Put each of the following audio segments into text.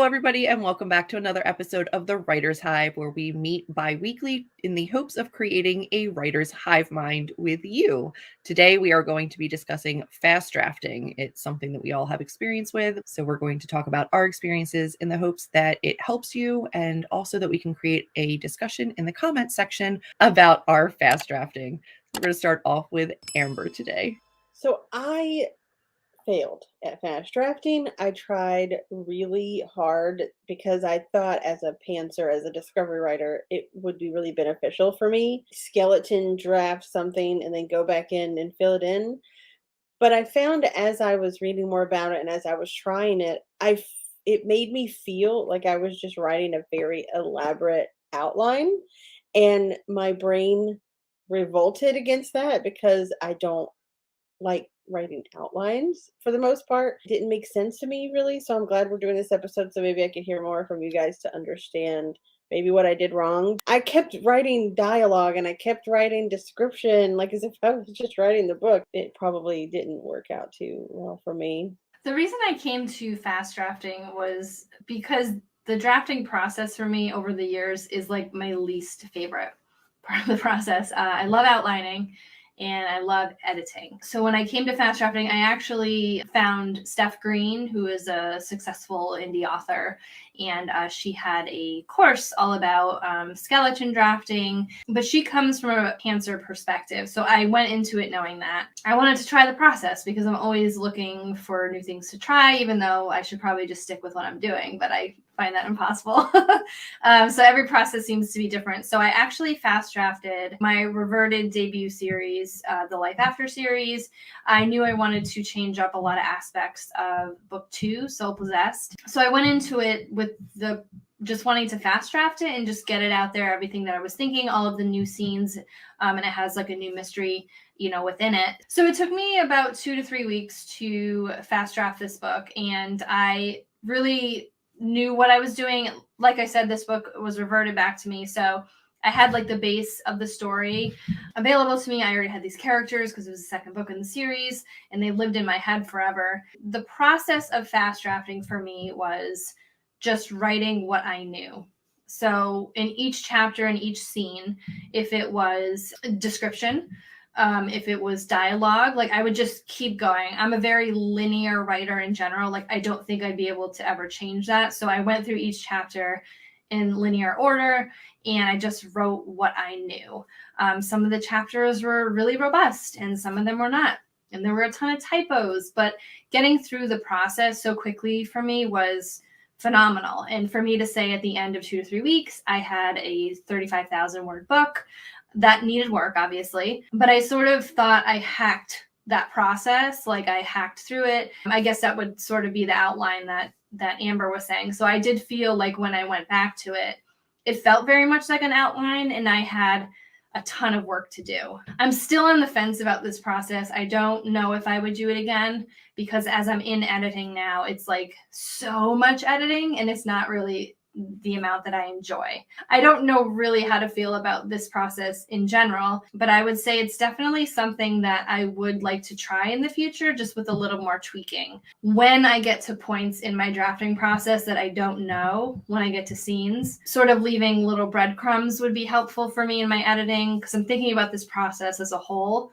everybody, and welcome back to another episode of The Writer's Hive, where we meet bi-weekly in the hopes of creating a writer's hive mind with you. Today, we are going to be discussing fast drafting. It's something that we all have experience with, so we're going to talk about our experiences in the hopes that it helps you, and also that we can create a discussion in the comment section about our fast drafting. We're going to start off with Amber today. So I failed at fast drafting. I tried really hard because I thought as a pantser, as a discovery writer, it would be really beneficial for me. Skeleton draft something and then go back in and fill it in. But I found as I was reading more about it and as I was trying it, it made me feel like I was just writing a very elaborate outline, and my brain revolted against that because I don't like writing outlines for the most part. It didn't make sense to me really. So I'm glad we're doing this episode so maybe I can hear more from you guys to understand maybe what I did wrong. I kept writing dialogue and I kept writing description like as if I was just writing the book. It probably didn't work out too well for me. The reason I came to fast drafting was because the drafting process for me over the years is like my least favorite part of the process. I love outlining and I love editing. So when I came to fast drafting, I actually found Steph Green, who is a successful indie author, and she had a course all about skeleton drafting, but she comes from a pantser perspective. So I went into it knowing that I wanted to try the process because I'm always looking for new things to try, even though I should probably just stick with what I'm doing, but I find that impossible. So every process seems to be different. So I actually fast drafted my reverted debut series, the Life After series. I knew I wanted to change up a lot of aspects of book 2, Soul Possessed. So I went into it with the just wanting to fast draft it and just get it out there, everything that I was thinking, all of the new scenes, and it has like a new mystery, within it. So it took me about 2 to 3 weeks to fast draft this book, and I really knew what I was doing. Like I said, this book was reverted back to me. So I had like the base of the story available to me. I already had these characters because it was the second book in the series and they lived in my head forever. The process of fast drafting for me was just writing what I knew. So in each chapter and each scene, if it was a description, if it was dialogue, like I would just keep going. I'm a very linear writer in general. Like I don't think I'd be able to ever change that. So I went through each chapter in linear order and I just wrote what I knew. Some of the chapters were really robust and some of them were not. And there were a ton of typos, but getting through the process so quickly for me was phenomenal. And for me to say at the end of 2 to 3 weeks, I had a 35,000 word book. That needed work, obviously, but I sort of thought I hacked that process. Like I hacked through it. I guess that would sort of be the outline that Amber was saying. So I did feel like when I went back to it, it felt very much like an outline and I had a ton of work to do. I'm still on the fence about this process. I don't know if I would do it again because as I'm in editing now, it's like so much editing and it's not really the amount that I enjoy. I don't know really how to feel about this process in general, but I would say it's definitely something that I would like to try in the future, just with a little more tweaking. When I get to points in my drafting process that I don't know, when I get to scenes, sort of leaving little breadcrumbs would be helpful for me in my editing, because I'm thinking about this process as a whole,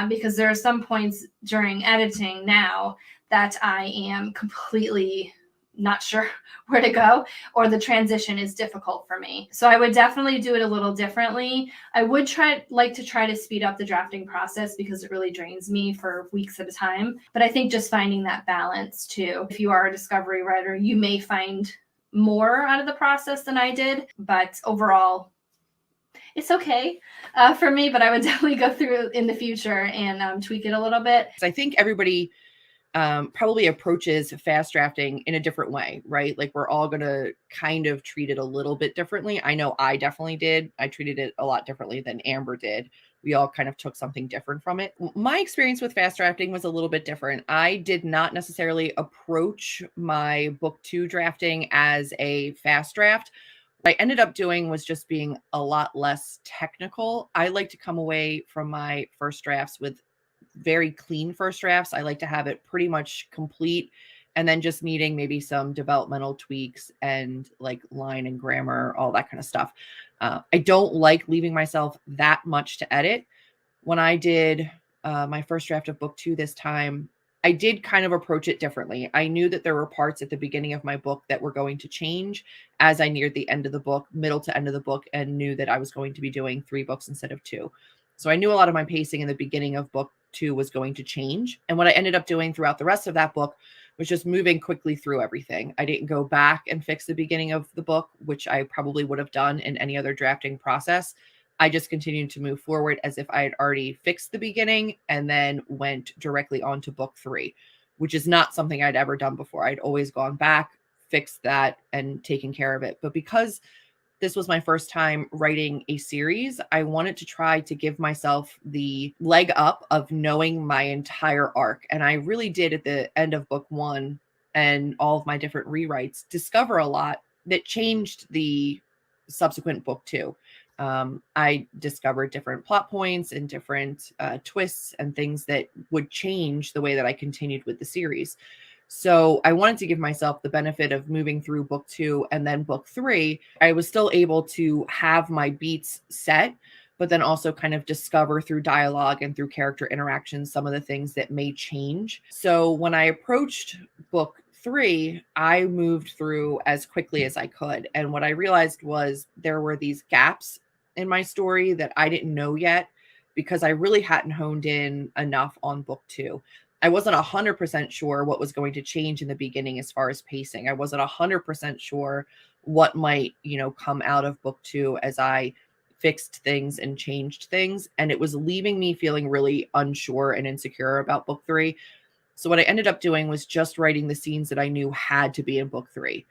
because there are some points during editing now that I am completely not sure where to go, or the transition is difficult for me. So I would definitely do it a little differently. I would like to try to speed up the drafting process because it really drains me for weeks at a time. But I think just finding that balance too. If you are a discovery writer, you may find more out of the process than I did, but overall, it's okay for me, but I would definitely go through it in the future and tweak it a little bit. I think everybody probably approaches fast drafting in a different way, right? Like we're all going to kind of treat it a little bit differently. I know I definitely did. I treated it a lot differently than Amber did. We all kind of took something different from it. My experience with fast drafting was a little bit different. I did not necessarily approach my book 2 drafting as a fast draft. What I ended up doing was just being a lot less technical. I like to come away from my first drafts with very clean first drafts. I like to have it pretty much complete and then just needing maybe some developmental tweaks and like line and grammar, all that kind of stuff. I don't like leaving myself that much to edit. When I did my first draft of book 2 this time, I did kind of approach it differently. I knew that there were parts at the beginning of my book that were going to change as I neared the end of the book, middle to end of the book, and knew that I was going to be doing 3 books instead of 2. So I knew a lot of my pacing in the beginning of book 2 was going to change. And what I ended up doing throughout the rest of that book was just moving quickly through everything. I didn't go back and fix the beginning of the book, which I probably would have done in any other drafting process. I just continued to move forward as if I had already fixed the beginning and then went directly on to book 3, which is not something I'd ever done before. I'd always gone back, fixed that, and taken care of it. But because this was my first time writing a series, I wanted to try to give myself the leg up of knowing my entire arc. And I really did at the end of book 1 and all of my different rewrites discover a lot that changed the subsequent book 2. I discovered different plot points and different twists and things that would change the way that I continued with the series. So I wanted to give myself the benefit of moving through book 2 and then book 3. I was still able to have my beats set, but then also kind of discover through dialogue and through character interactions some of the things that may change. So when I approached book 3, I moved through as quickly as I could. And what I realized was there were these gaps in my story that I didn't know yet because I really hadn't honed in enough on book 2. I wasn't 100% sure what was going to change in the beginning as far as pacing. I wasn't 100% sure what might, come out of book 2 as I fixed things and changed things. And it was leaving me feeling really unsure and insecure about book 3. So what I ended up doing was just writing the scenes that I knew had to be in book 3.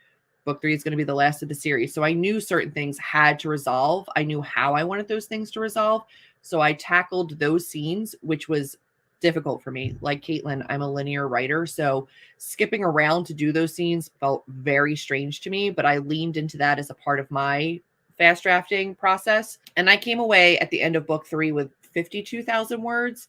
Book 3 is going to be the last of the series. So I knew certain things had to resolve. I knew how I wanted those things to resolve. So I tackled those scenes, which was difficult for me. Like Katlyn, I'm a linear writer. So skipping around to do those scenes felt very strange to me, but I leaned into that as a part of my fast drafting process. And I came away at the end of book 3 with 52,000 words.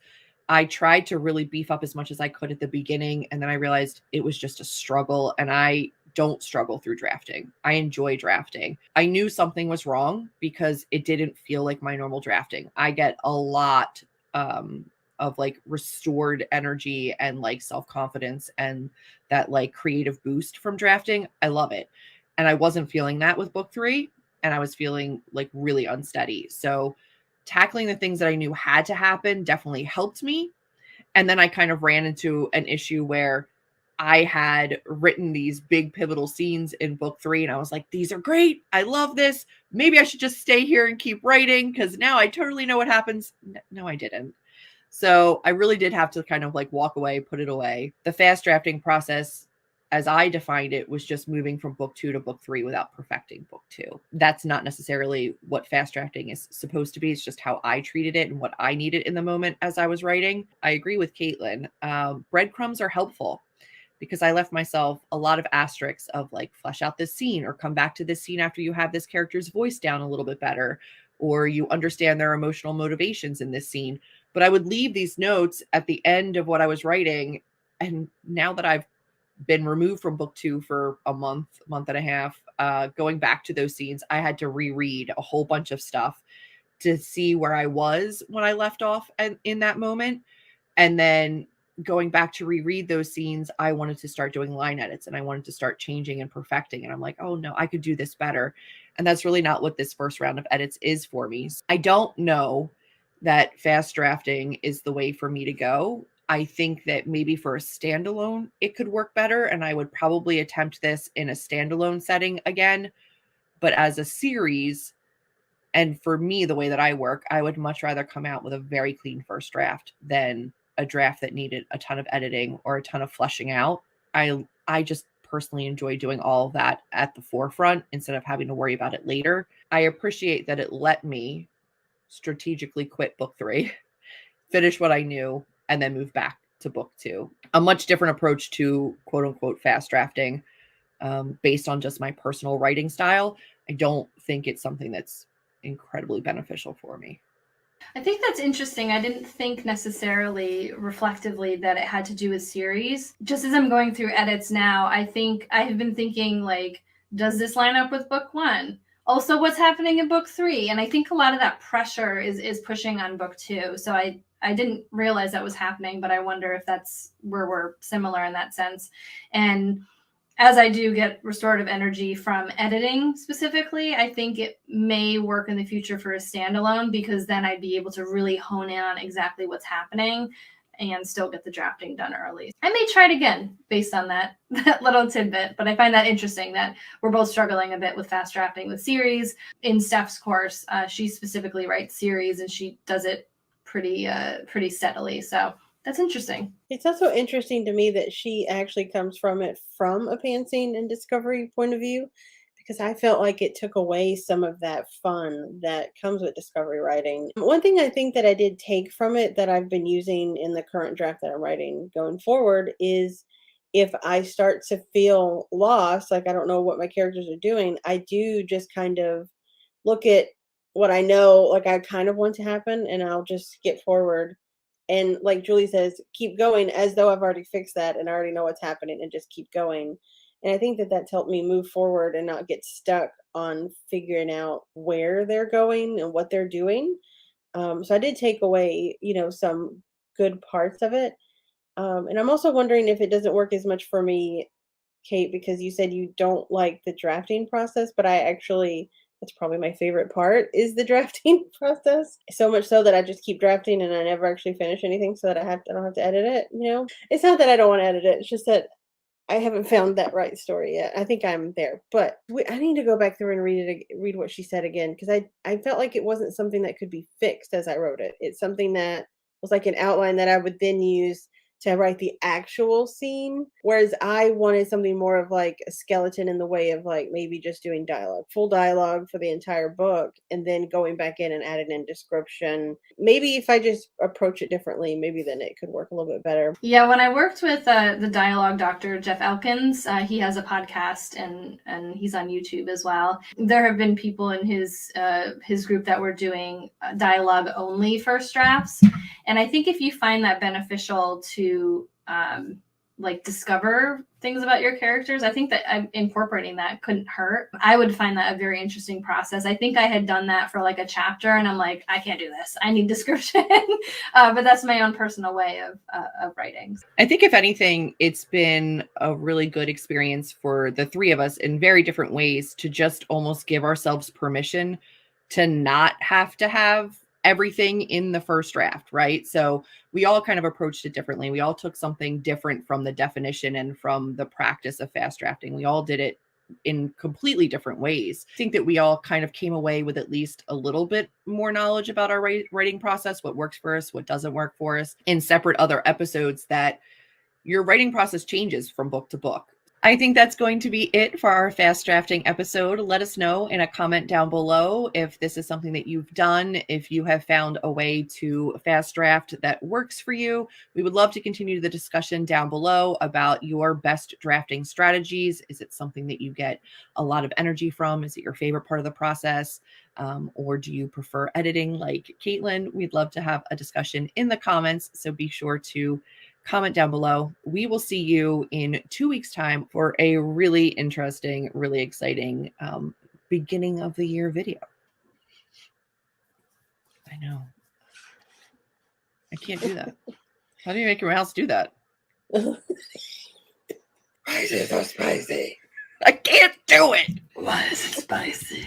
I tried to really beef up as much as I could at the beginning. And then I realized it was just a struggle. And I don't struggle through drafting. I enjoy drafting. I knew something was wrong because it didn't feel like my normal drafting. I get a lot of like restored energy and like self-confidence and that like creative boost from drafting. I love it. And I wasn't feeling that with book 3, and I was feeling like really unsteady. So tackling the things that I knew had to happen definitely helped me. And then I kind of ran into an issue where I had written these big pivotal scenes in book 3, and I was like, these are great. I love this. Maybe I should just stay here and keep writing because now I totally know what happens. No, I didn't. So I really did have to kind of like walk away, put it away. The fast drafting process, as I defined it, was just moving from book 2 to book 3 without perfecting book 2. That's not necessarily what fast drafting is supposed to be. It's just how I treated it and what I needed in the moment as I was writing. I agree with Katlyn. Breadcrumbs are helpful because I left myself a lot of asterisks of like flesh out this scene or come back to this scene after you have this character's voice down a little bit better, or you understand their emotional motivations in this scene. But I would leave these notes at the end of what I was writing. And now that I've been removed from book 2 for a month and a half, going back to those scenes, I had to reread a whole bunch of stuff to see where I was when I left off in that moment. And then going back to reread those scenes, I wanted to start doing line edits and I wanted to start changing and perfecting. And I'm like, oh no, I could do this better. And that's really not what this first round of edits is for me. I don't know that fast drafting is the way for me to go. I think that maybe for a standalone, it could work better. And I would probably attempt this in a standalone setting again. But as a series, and for me, the way that I work, I would much rather come out with a very clean first draft than a draft that needed a ton of editing or a ton of fleshing out. I just personally enjoy doing all of that at the forefront instead of having to worry about it later. I appreciate that it let me strategically quit book 3, finish what I knew, and then move back to book 2. A much different approach to quote unquote fast drafting based on just my personal writing style. I don't think it's something that's incredibly beneficial for me. I think that's interesting. I didn't think necessarily reflectively that it had to do with series. Just as I'm going through edits now, I think I have been thinking, like, does this line up with book 1? Also, what's happening in book 3? And I think a lot of that pressure is pushing on book 2. So I didn't realize that was happening, but I wonder if that's where we're similar in that sense. And as I do get restorative energy from editing specifically, I think it may work in the future for a standalone, because then I'd be able to really hone in on exactly what's happening and still get the drafting done early. I may try it again based on that little tidbit, but I find that interesting that we're both struggling a bit with fast drafting with series. In Steph's course, she specifically writes series, and she does it pretty steadily. So that's interesting. It's also interesting to me that she actually comes from it from a pantsing and discovery point of view, because I felt like it took away some of that fun that comes with discovery writing. One thing I think that I did take from it that I've been using in the current draft that I'm writing going forward is, if I start to feel lost, like I don't know what my characters are doing, I do just kind of look at what I know, like I kind of want to happen, and I'll just skip forward. And like Julie says, keep going as though I've already fixed that and I already know what's happening, and just keep going. And I think that that's helped me move forward and not get stuck on figuring out where they're going and what they're doing. So I did take away, some good parts of it. And I'm also wondering if it doesn't work as much for me, Kate, because you said you don't like the drafting process, but that's probably my favorite part, is the drafting process. So much so that I just keep drafting and I never actually finish anything, so that I don't have to edit it. It's not that I don't want to edit it. It's just that I haven't found that right story yet. I think I'm there, but I need to go back through and read what she said again, because I felt like it wasn't something that could be fixed as I wrote it. It's something that was like an outline that I would then use to write the actual scene, whereas I wanted something more of like a skeleton, in the way of like maybe just doing dialogue, full dialogue for the entire book, and then going back in and adding in description. Maybe if I just approach it differently, maybe then it could work a little bit better. Yeah, when I worked with the dialogue doctor, Jeff Elkins, he has a podcast and he's on YouTube as well. There have been people in his group that were doing dialogue only first drafts. And I think if you find that beneficial to like discover things about your characters, I think that incorporating that couldn't hurt. I would find that a very interesting process. I think I had done that for like a chapter, and I'm like, I can't do this. I need description. But that's my own personal way of writing. I think if anything, it's been a really good experience for the three of us in very different ways to just almost give ourselves permission to not have to have everything in the first draft, right? So we all kind of approached it differently. We all took something different from the definition and from the practice of fast drafting. We all did it in completely different ways. I think that we all kind of came away with at least a little bit more knowledge about our writing process, what works for us, what doesn't work for us, in separate other episodes, that your writing process changes from book to book. I think that's going to be it for our fast drafting episode. Let us know in a comment down below if this is something that you've done, if you have found a way to fast draft that works for you. We would love to continue the discussion down below about your best drafting strategies. Is it something that you get a lot of energy from? Is it your favorite part of the process? Or do you prefer editing like Katlyn? We'd love to have a discussion in the comments, so be sure to comment down below. We will see you in 2 weeks' time for a really interesting, really exciting beginning of the year video. I know. I can't do that. How do you make your mouse do that? Why is it so spicy? I can't do it. Why is it spicy?